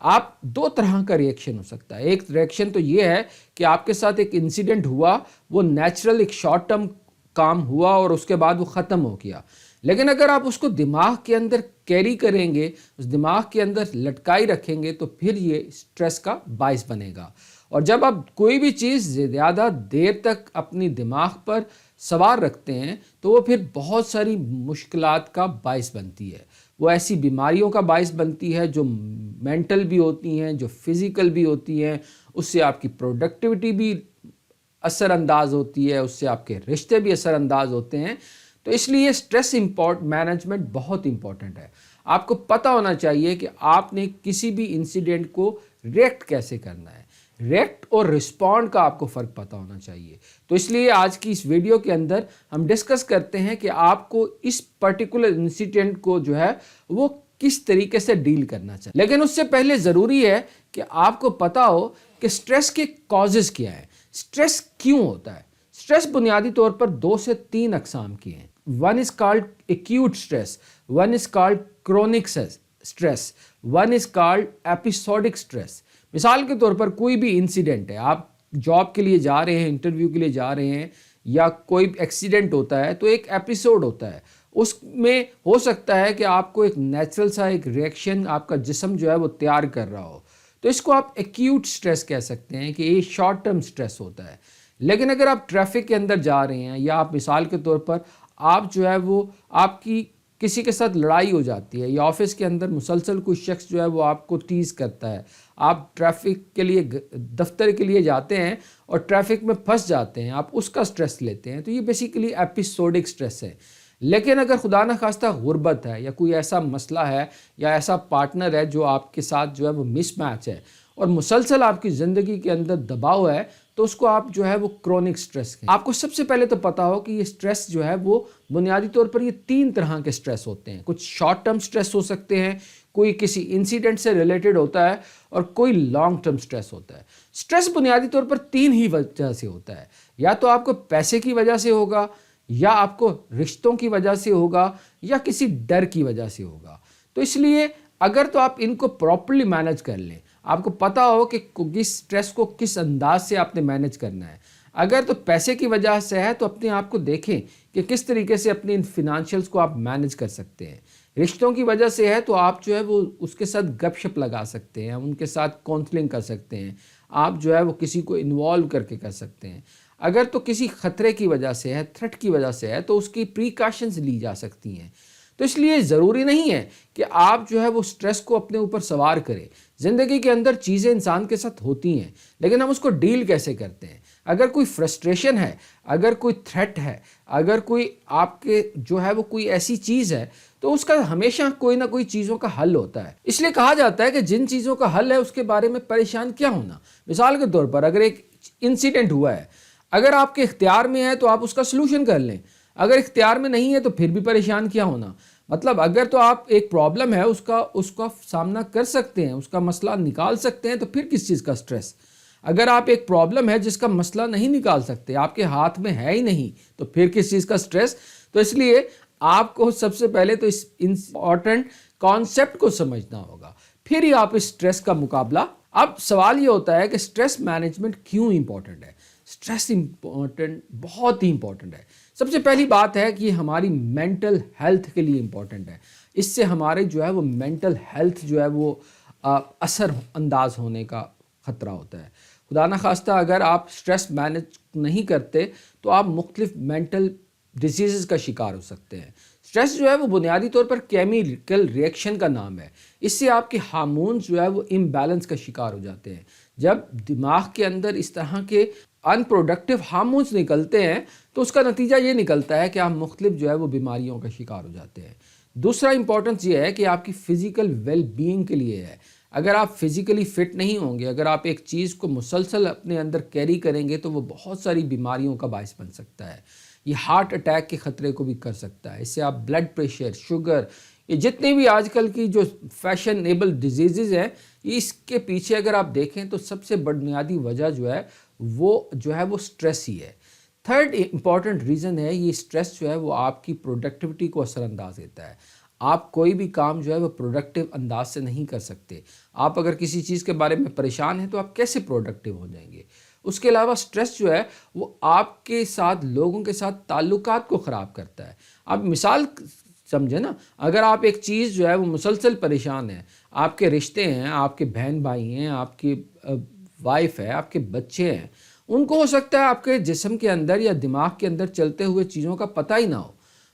آپ دو طرح کا ریئیکشن ہو سکتا ہے. ایک ریئیکشن تو یہ ہے کہ آپ کے ساتھ ایک انسیڈنٹ ہوا, وہ نیچرل ایک شارٹ ٹرم کام ہوا اور اس کے بعد وہ ختم ہو گیا. لیکن اگر آپ اس کو دماغ کے اندر کیری کریں گے, اس دماغ کے اندر لٹکائی رکھیں گے, تو پھر یہ اسٹریس کا باعث بنے گا. اور جب آپ کوئی بھی چیز زیادہ دیر تک اپنی دماغ پر سوار رکھتے ہیں تو وہ پھر بہت ساری مشکلات کا باعث بنتی ہے. وہ ایسی بیماریوں کا باعث بنتی ہے جو مینٹل بھی ہوتی ہیں, جو فزیکل بھی ہوتی ہیں. اس سے آپ کی پروڈکٹیوٹی بھی اثر انداز ہوتی ہے, اس سے آپ کے رشتے بھی اثر انداز ہوتے ہیں. تو اس لیے اسٹریس مینجمنٹ بہت امپورٹنٹ ہے. آپ کو پتہ ہونا چاہیے کہ آپ نے کسی بھی انسیڈنٹ کو ریئیکٹ کیسے کرنا ہے. ریئیکٹ اور رسپونڈ کا آپ کو فرق پتہ ہونا چاہیے. تو اس لیے آج کی اس ویڈیو کے اندر ہم ڈسکس کرتے ہیں کہ آپ کو اس پرٹیکولر انسیڈنٹ کو جو ہے وہ کس طریقے سے ڈیل کرنا چاہیے. لیکن اس سے پہلے ضروری ہے کہ آپ کو پتہ ہو کہ اسٹریس کے کازز کیا ہیں, اسٹریس کیوں ہوتا ہے. اسٹریس بنیادی طور پر 2 سے 3 اقسام کی ہیں. One is called acute stress, one is called chronic stress, one is called episodic stress. مثال کے طور پر کوئی بھی انسیڈنٹ ہے, آپ جاب کے لیے جا رہے ہیں, انٹرویو کے لیے جا رہے ہیں, یا کوئی ایکسیڈنٹ ہوتا ہے تو ایک ایپیسوڈ ہوتا ہے. اس میں ہو سکتا ہے کہ آپ کو ایک نیچرل سا ایک ریئیکشن آپ کا جسم جو ہے وہ تیار کر رہا ہو, تو اس کو آپ ایکیوٹ اسٹریس کہہ سکتے ہیں کہ یہ شارٹ ٹرم اسٹریس ہوتا ہے. لیکن اگر آپ ٹریفک کے اندر جا رہے ہیں, یا آپ مثال کے طور پر آپ جو ہے وہ آپ کی کسی کے ساتھ لڑائی ہو جاتی ہے, یا آفس کے اندر مسلسل کوئی شخص جو ہے وہ آپ کو ٹیز کرتا ہے, آپ ٹریفک کے لیے دفتر کے لیے جاتے ہیں اور ٹریفک میں پھنس جاتے ہیں, آپ اس کا سٹریس لیتے ہیں, تو یہ بیسیکلی ایپیسوڈک سٹریس ہے. لیکن اگر خدا نہ خواستہ غربت ہے, یا کوئی ایسا مسئلہ ہے, یا ایسا پارٹنر ہے جو آپ کے ساتھ جو ہے وہ مس میچ ہے, اور مسلسل آپ کی زندگی کے اندر دباؤ ہے, تو اس کو آپ جو ہے وہ کرونک سٹریس کہیں. آپ کو سب سے پہلے تو پتا ہو کہ یہ سٹریس جو ہے وہ بنیادی طور پر یہ 3 طرح کے سٹریس ہوتے ہیں. کچھ شارٹ ٹرم سٹریس ہو سکتے ہیں, کوئی کسی انسیڈنٹ سے ریلیٹڈ ہوتا ہے, اور کوئی لانگ ٹرم سٹریس ہوتا ہے. سٹریس بنیادی طور پر 3 ہی وجہ سے ہوتا ہے. یا تو آپ کو پیسے کی وجہ سے ہوگا, یا آپ کو رشتوں کی وجہ سے ہوگا, یا کسی ڈر کی وجہ سے ہوگا. تو اس لیے اگر تو آپ ان کو پراپرلی مینج کر لیں, آپ کو پتہ ہو کہ کس سٹریس کو کس انداز سے آپ نے مینج کرنا ہے. اگر تو پیسے کی وجہ سے ہے تو اپنے آپ کو دیکھیں کہ کس طریقے سے اپنے ان فنانشلز کو آپ مینج کر سکتے ہیں. رشتوں کی وجہ سے ہے تو آپ جو ہے وہ اس کے ساتھ گپ شپ لگا سکتے ہیں, ان کے ساتھ کاؤنسلنگ کر سکتے ہیں, آپ جو ہے وہ کسی کو انوالو کر کے کر سکتے ہیں. اگر تو کسی خطرے کی وجہ سے ہے, تھریٹ کی وجہ سے ہے, تو اس کی پریکاشنز لی جا سکتی ہیں. تو اس لیے ضروری نہیں ہے کہ آپ جو ہے وہ سٹریس کو اپنے اوپر سوار کریں. زندگی کے اندر چیزیں انسان کے ساتھ ہوتی ہیں, لیکن ہم اس کو ڈیل کیسے کرتے ہیں. اگر کوئی فرسٹریشن ہے, اگر کوئی تھریٹ ہے, اگر کوئی آپ کے جو ہے وہ کوئی ایسی چیز ہے, تو اس کا ہمیشہ کوئی نہ کوئی چیزوں کا حل ہوتا ہے. اس لیے کہا جاتا ہے کہ جن چیزوں کا حل ہے اس کے بارے میں پریشان کیا ہونا. مثال کے طور پر اگر ایک انسیڈنٹ ہوا ہے, اگر آپ کے اختیار میں ہے تو آپ اس کا سلوشن کر لیں, اگر اختیار میں نہیں ہے تو پھر بھی پریشان کیا ہونا. مطلب اگر تو آپ ایک پرابلم ہے اس کا سامنا کر سکتے ہیں, اس کا مسئلہ نکال سکتے ہیں, تو پھر کس چیز کا سٹریس. اگر آپ ایک پرابلم ہے جس کا مسئلہ نہیں نکال سکتے, آپ کے ہاتھ میں ہے ہی نہیں, تو پھر کس چیز کا سٹریس. تو اس لیے آپ کو سب سے پہلے تو اس امپورٹنٹ کانسیپٹ کو سمجھنا ہوگا, پھر ہی آپ اس سٹریس کا مقابلہ. اب سوال یہ ہوتا ہے کہ سٹریس مینجمنٹ کیوں امپورٹنٹ ہے. سٹریس بہت ہی امپورٹنٹ ہے. سب سے پہلی بات ہے کہ یہ ہماری مینٹل ہیلتھ کے لیے امپورٹنٹ ہے. اس سے ہمارے جو ہے وہ مینٹل ہیلتھ جو ہے وہ اثر انداز ہونے کا خطرہ ہوتا ہے. خدا نہ خواستہ اگر آپ سٹریس مینج نہیں کرتے تو آپ مختلف مینٹل ڈیزیزز کا شکار ہو سکتے ہیں. سٹریس جو ہے وہ بنیادی طور پر کیمیکل ریئیکشن کا نام ہے. اس سے آپ کے ہارمونز جو ہے وہ امبیلنس کا شکار ہو جاتے ہیں. جب دماغ کے اندر اس طرح کے ان پروڈکٹیو ہارمونز نکلتے ہیں تو اس کا نتیجہ یہ نکلتا ہے کہ آپ مختلف جو ہے وہ بیماریوں کا شکار ہو جاتے ہیں. دوسرا امپورٹنس یہ ہے کہ آپ کی فزیکل ویل بینگ کے لیے ہے. اگر آپ فزیکلی فٹ نہیں ہوں گے, اگر آپ ایک چیز کو مسلسل اپنے اندر کیری کریں گے, تو وہ بہت ساری بیماریوں کا باعث بن سکتا ہے. یہ ہارٹ اٹیک کے خطرے کو بھی کر سکتا ہے. اس سے آپ بلڈ پریشر, شوگر, یہ جتنے بھی آج کل کی جو فیشنیبل ڈیزیزز ہیں, اس کے پیچھے اگر آپ دیکھیں تو سب سے بنیادی وجہ جو ہے وہ سٹریس ہی ہے. تھرڈ امپورٹنٹ ریزن ہے, یہ سٹریس جو ہے وہ آپ کی پروڈکٹیوٹی کو اثر انداز دیتا ہے. آپ کوئی بھی کام جو ہے وہ پروڈکٹیو انداز سے نہیں کر سکتے. آپ اگر کسی چیز کے بارے میں پریشان ہیں تو آپ کیسے پروڈکٹیو ہو جائیں گے؟ اس کے علاوہ سٹریس جو ہے وہ آپ کے ساتھ، لوگوں کے ساتھ تعلقات کو خراب کرتا ہے. آپ مثال سمجھے نا، اگر آپ ایک چیز جو ہے وہ مسلسل پریشان ہے، آپ کے رشتے ہیں، آپ کے بہن بھائی ہیں، آپ کی وائف ہے، آپ کے بچے ہیں، ان کو ہو سکتا ہے آپ کے جسم کے اندر یا دماغ کے اندر چلتے ہوئے چیزوں کا پتہ ہی نہ ہو.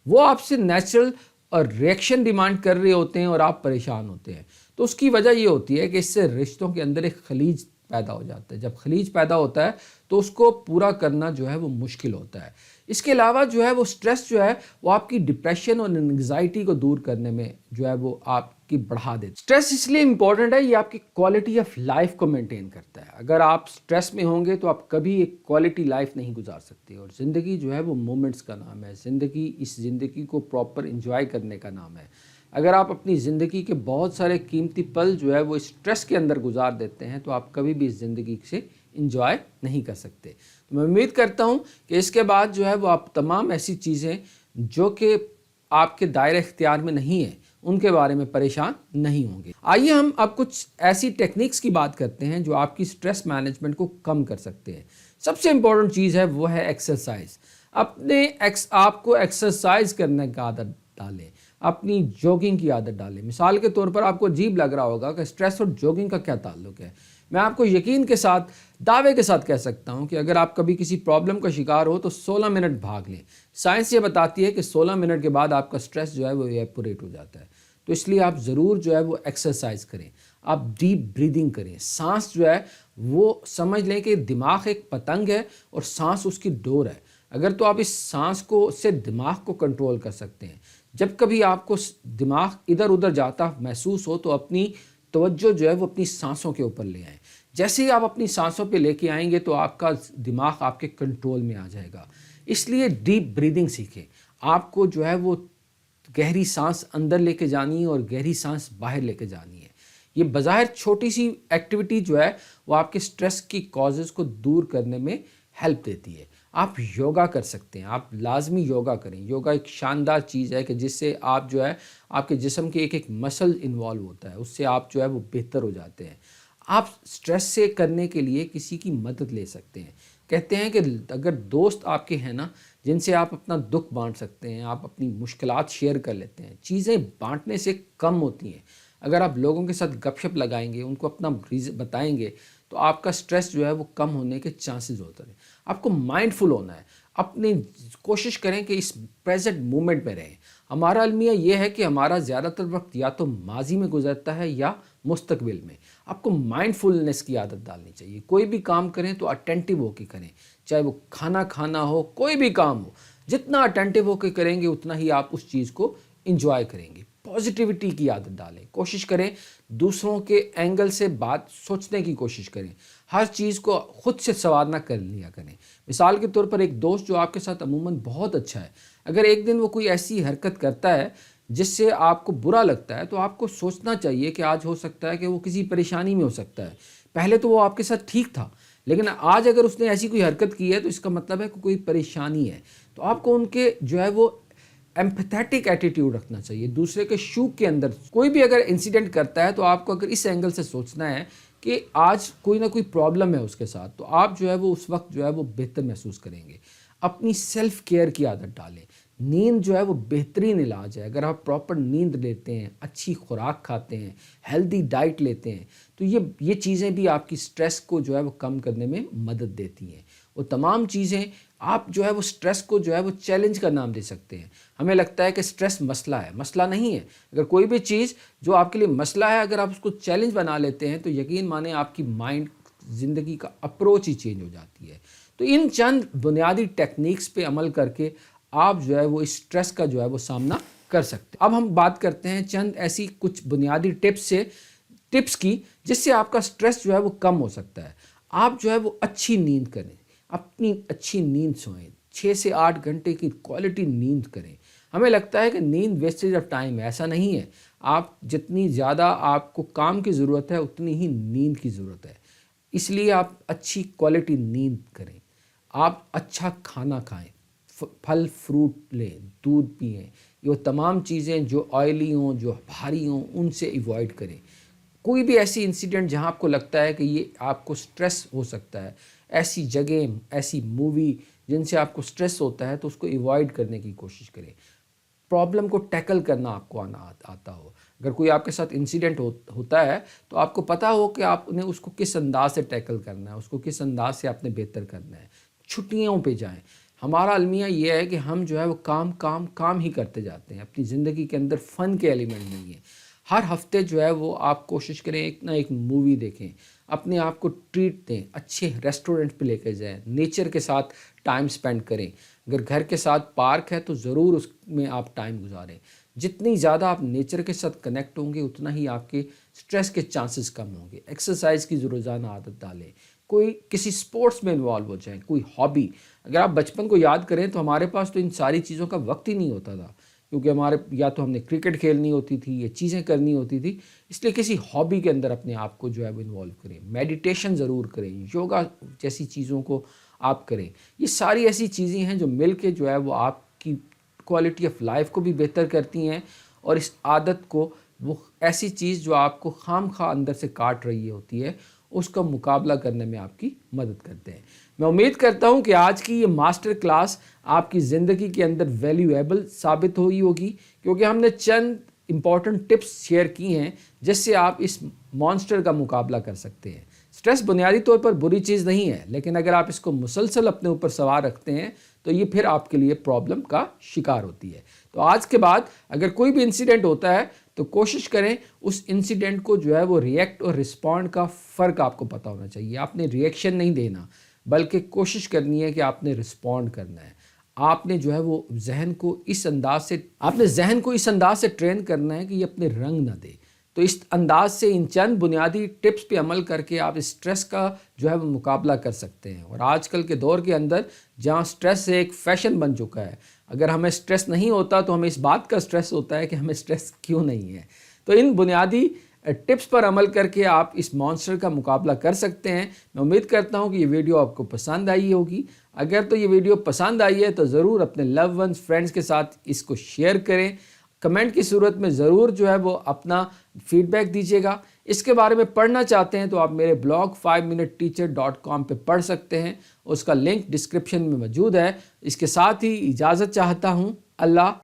وہ آپ سے نیچرل اور ریئیکشن ڈیمانڈ کر رہے ہوتے ہیں اور آپ پریشان ہوتے ہیں. تو اس کی وجہ یہ ہوتی ہے کہ اس سے رشتوں کے اندر ایک خلیج پیدا ہو جاتا ہے. جب خلیج پیدا ہوتا ہے تو اس کو پورا کرنا جو ہے وہ مشکل ہوتا ہے. اس کے علاوہ جو ہے وہ سٹریس جو ہے وہ آپ کی ڈپریشن اور انگزائٹی کو دور کرنے میں جو ہے وہ آپ کی بڑھا دیتا ہے. سٹریس اس لیے امپورٹنٹ ہے، یہ آپ کی کوالٹی آف لائف کو مینٹین کرتا ہے. اگر آپ سٹریس میں ہوں گے تو آپ کبھی ایک کوالٹی لائف نہیں گزار سکتے. اور زندگی جو ہے وہ مومنٹس کا نام ہے. اس زندگی کو پراپر انجوائے کرنے کا نام ہے. اگر آپ اپنی زندگی کے بہت سارے قیمتی پل جو ہے وہ سٹریس کے اندر گزار دیتے ہیں تو آپ کبھی بھی اس زندگی سے انجوائے نہیں کر سکتے. تو میں امید کرتا ہوں کہ اس کے بعد جو ہے وہ آپ تمام ایسی چیزیں جو کہ آپ کے دائرہ اختیار میں نہیں ہیں ان کے بارے میں پریشان نہیں ہوں گے. آئیے ہم اب کچھ ایسی ٹیکنیکس کی بات کرتے ہیں جو آپ کی سٹریس مینجمنٹ کو کم کر سکتے ہیں. سب سے امپورٹنٹ چیز ہے وہ ہے ایکسرسائز. آپ کو ایکسرسائز کرنے کا عادت ڈالیں، اپنی جوگنگ کی عادت ڈالیں. مثال کے طور پر آپ کو عجیب لگ رہا ہوگا کہ سٹریس اور جوگنگ کا کیا تعلق ہے. میں آپ کو یقین کے ساتھ، دعوے کے ساتھ کہہ سکتا ہوں کہ اگر آپ کبھی کسی پرابلم کا شکار ہو تو 16 منٹ بھاگ لیں. سائنس یہ بتاتی ہے کہ 16 منٹ کے بعد آپ کا سٹریس جو ہے وہ ایپوریٹ ہو جاتا ہے. تو اس لیے آپ ضرور جو ہے وہ ایکسرسائز کریں. آپ ڈیپ بریدنگ کریں. سانس جو ہے وہ سمجھ لیں کہ دماغ ایک پتنگ ہے اور سانس اس کی ڈور ہے. اگر تو آپ اس سانس کو، اس سے دماغ کو کنٹرول کر سکتے ہیں. جب کبھی آپ کو دماغ ادھر ادھر جاتا محسوس ہو تو اپنی توجہ جو ہے وہ اپنی سانسوں کے اوپر لے آئیں. جیسے ہی آپ اپنی سانسوں پہ لے کے آئیں گے تو آپ کا دماغ آپ کے کنٹرول میں آ جائے گا. اس لیے ڈیپ بریدنگ سیکھیں. آپ کو جو ہے وہ گہری سانس اندر لے کے جانی ہے اور گہری سانس باہر لے کے جانی ہے. یہ بظاہر چھوٹی سی ایکٹیویٹی جو ہے وہ آپ کے سٹریس کی کازز کو دور کرنے میں ہیلپ دیتی ہے. آپ یوگا کر سکتے ہیں. آپ لازمی یوگا کریں. یوگا ایک شاندار چیز ہے کہ جس سے آپ جو ہے آپ کے جسم کے ایک مسل انوالو ہوتا ہے، اس سے آپ جو ہے وہ بہتر ہو جاتے ہیں. آپ سٹریس سے کرنے کے لیے کسی کی مدد لے سکتے ہیں. کہتے ہیں کہ اگر دوست آپ کے ہیں نا جن سے آپ اپنا دکھ بانٹ سکتے ہیں، آپ اپنی مشکلات شیئر کر لیتے ہیں. چیزیں بانٹنے سے کم ہوتی ہیں. اگر آپ لوگوں کے ساتھ گپ شپ لگائیں گے، ان کو اپنا بتائیں گے تو آپ کا سٹریس جو ہے وہ کم ہونے کے چانسز ہوتے ہیں. آپ کو مائنڈ فل ہونا ہے. اپنی کوشش کریں کہ اس پریزنٹ مومنٹ میں رہیں. ہمارا المیہ یہ ہے کہ ہمارا زیادہ تر وقت یا تو ماضی میں گزرتا ہے یا مستقبل میں. آپ کو مائنڈ فلنس کی عادت ڈالنی چاہیے. کوئی بھی کام کریں تو اٹینٹیو ہو کے کریں. چاہے وہ کھانا کھانا ہو، کوئی بھی کام ہو، جتنا اٹینٹیو ہو کے کریں گے اتنا ہی آپ اس چیز کو انجوائے کریں گے. پازیٹیوٹی کی عادت ڈالیں. کوشش کریں دوسروں کے اینگل سے بات سوچنے کی کوشش کریں. ہر چیز کو خود سے سوال نہ کر لیا کریں. مثال کے طور پر ایک دوست جو آپ کے ساتھ عموماً بہت اچھا ہے، اگر ایک دن وہ کوئی ایسی حرکت کرتا ہے جس سے آپ کو برا لگتا ہے تو آپ کو سوچنا چاہیے کہ آج ہو سکتا ہے کہ وہ کسی پریشانی میں ہو سکتا ہے. پہلے تو وہ آپ کے ساتھ ٹھیک تھا لیکن آج اگر اس نے ایسی کوئی حرکت کی ہے تو اس کا مطلب ہے کہ کوئی پریشانی ہے. تو آپ کو ان کے جو ہے وہ ایمپیتھیٹک ایٹیٹیوڈ رکھنا چاہیے. دوسرے کے شو کے اندر کوئی بھی اگر انسیڈنٹ کرتا ہے تو آپ کو اگر اس اینگل سے سوچنا ہے کہ آج کوئی نہ کوئی پرابلم ہے اس کے ساتھ، تو آپ جو ہے وہ اس وقت جو ہے وہ بہتر محسوس کریں گے. اپنی سیلف کیئر کی عادت ڈالیں. نیند جو ہے وہ بہترین علاج ہے. اگر آپ پراپر نیند لیتے ہیں، اچھی خوراک کھاتے ہیں، ہیلدی ڈائٹ لیتے ہیں تو یہ چیزیں بھی آپ کی سٹریس کو جو ہے وہ کم کرنے میں مدد دیتی ہیں. وہ تمام چیزیں آپ جو ہے وہ سٹریس کو جو ہے وہ چیلنج کا نام دے سکتے ہیں. ہمیں لگتا ہے کہ سٹریس مسئلہ ہے، مسئلہ نہیں ہے. اگر کوئی بھی چیز جو آپ کے لیے مسئلہ ہے اگر آپ اس کو چیلنج بنا لیتے ہیں تو یقین مانیں آپ کی مائنڈ زندگی کا اپروچ ہی چینج ہو جاتی ہے. تو ان چند بنیادی ٹیکنیکس پہ عمل کر کے آپ جو ہے وہ اس سٹریس کا جو ہے وہ سامنا کر سکتے ہیں. اب ہم بات کرتے ہیں چند ایسی کچھ بنیادی ٹپس کی جس سے آپ کا سٹریس جو ہے وہ کم ہو سکتا ہے. آپ جو ہے وہ اچھی نیند کریں. اپنی اچھی نیند سوئیں. 6 سے 8 گھنٹے کی کوالٹی نیند کریں. ہمیں لگتا ہے کہ نیند ویسٹیج آف ٹائم ہے، ایسا نہیں ہے. آپ جتنی زیادہ آپ کو کام کی ضرورت ہے اتنی ہی نیند کی ضرورت ہے. اس لیے آپ اچھی کوالٹی نیند کریں. آپ اچھا کھانا کھائیں، پھل فروٹ لیں، دودھ پئیں، یہ وہ تمام چیزیں جو آئلی ہوں، جو بھاری ہوں، ان سے ایوائڈ کریں۔ کوئی بھی ایسی انسیڈنٹ جہاں آپ کو لگتا ہے کہ یہ آپ کو سٹریس ہو سکتا ہے، ایسی جگہ، ایسی مووی جن سے آپ کو سٹریس ہوتا ہے، تو اس کو ایوائڈ کرنے کی کوشش کریں۔ پرابلم کو ٹیکل کرنا آپ کو آتا ہو۔ اگر کوئی آپ کے ساتھ انسیڈنٹ ہوتا ہے تو آپ کو پتہ ہو کہ آپ نے اس کو کس انداز سے ٹیکل کرنا ہے، اس کو کس انداز سے آپ نے بہتر کرنا ہے۔ چھٹیوں پہ جائیں۔ ہمارا المیہ یہ ہے کہ ہم جو ہے وہ کام ہی کرتے جاتے ہیں، اپنی زندگی کے اندر فن کے ایلیمنٹ نہیں ہیں۔ ہر ہفتے جو ہے وہ آپ کوشش کریں ایک نہ ایک مووی دیکھیں، اپنے آپ کو ٹریٹ دیں، اچھے ریسٹورنٹ پہ لے کے جائیں، نیچر کے ساتھ ٹائم سپینڈ کریں۔ اگر گھر کے ساتھ پارک ہے تو ضرور اس میں آپ ٹائم گزاریں۔ جتنی زیادہ آپ نیچر کے ساتھ کنیکٹ ہوں گے اتنا ہی آپ کے سٹریس کے چانسز کم ہوں گے۔ ایکسرسائز کی روزانہ عادت ڈالیں، کوئی کسی سپورٹس میں انوالو ہو جائیں، کوئی ہابی۔ اگر آپ بچپن کو یاد کریں تو ہمارے پاس تو ان ساری چیزوں کا وقت ہی نہیں ہوتا تھا، کیونکہ ہمارے یا تو ہم نے کرکٹ کھیلنی ہوتی تھی یا چیزیں کرنی ہوتی تھی، اس لیے کسی ہابی کے اندر اپنے آپ کو جو ہے وہ انوالو کریں۔ میڈیٹیشن ضرور کریں، یوگا جیسی چیزوں کو آپ کریں۔ یہ ساری ایسی چیزیں ہیں جو مل کے جو ہے وہ آپ کی کوالٹی آف لائف کو بھی بہتر کرتی ہیں، اور اس عادت کو، وہ ایسی چیز جو آپ کو خام خواہ اندر سے کاٹ رہی ہوتی ہے، اس کا مقابلہ کرنے میں آپ کی مدد کرتے ہیں۔ میں امید کرتا ہوں کہ آج کی یہ ماسٹر کلاس آپ کی زندگی کے اندر ویلیویبل ثابت ہوئی ہوگی، کیونکہ ہم نے چند امپورٹنٹ ٹپس شیئر کی ہیں جس سے آپ اس مانسٹر کا مقابلہ کر سکتے ہیں۔ سٹریس بنیادی طور پر بری چیز نہیں ہے، لیکن اگر آپ اس کو مسلسل اپنے اوپر سوار رکھتے ہیں تو یہ پھر آپ کے لیے پرابلم کا شکار ہوتی ہے۔ تو آج کے بعد اگر کوئی بھی انسیڈنٹ ہوتا ہے تو کوشش کریں اس انسیڈنٹ کو جو ہے وہ ریئیکٹ اور رسپونڈ کا فرق آپ کو پتہ ہونا چاہیے۔ آپ نے ریئیکشن نہیں دینا، بلکہ کوشش کرنی ہے کہ آپ نے رسپونڈ کرنا ہے۔ آپ نے جو ہے وہ ذہن کو اس انداز سے ٹرین کرنا ہے کہ یہ اپنے رنگ نہ دے۔ تو اس انداز سے ان چند بنیادی ٹپس پہ عمل کر کے آپ اسٹریس کا جو ہے وہ مقابلہ کر سکتے ہیں۔ اور آج کل کے دور کے اندر جہاں اسٹریس ایک فیشن بن چکا ہے، اگر ہمیں اسٹریس نہیں ہوتا تو ہمیں اس بات کا اسٹریس ہوتا ہے کہ ہمیں اسٹریس کیوں نہیں ہے۔ تو ان بنیادی ٹپس پر عمل کر کے آپ اس مانسٹر کا مقابلہ کر سکتے ہیں۔ میں امید کرتا ہوں کہ یہ ویڈیو آپ کو پسند آئی ہوگی۔ اگر تو یہ ویڈیو پسند آئی ہے تو ضرور اپنے لو ونز، فرینڈز کے ساتھ اس کو شیئر کریں۔ کمنٹ کی صورت میں ضرور جو ہے وہ اپنا فیڈ بیک دیجیے گا۔ اس کے بارے میں پڑھنا چاہتے ہیں تو آپ میرے بلاگ 5minuteteacher.com پہ پڑھ سکتے ہیں، اس کا لنک ڈسکرپشن میں موجود ہے۔ اس کے ساتھ ہی اجازت چاہتا ہوں۔ اللہ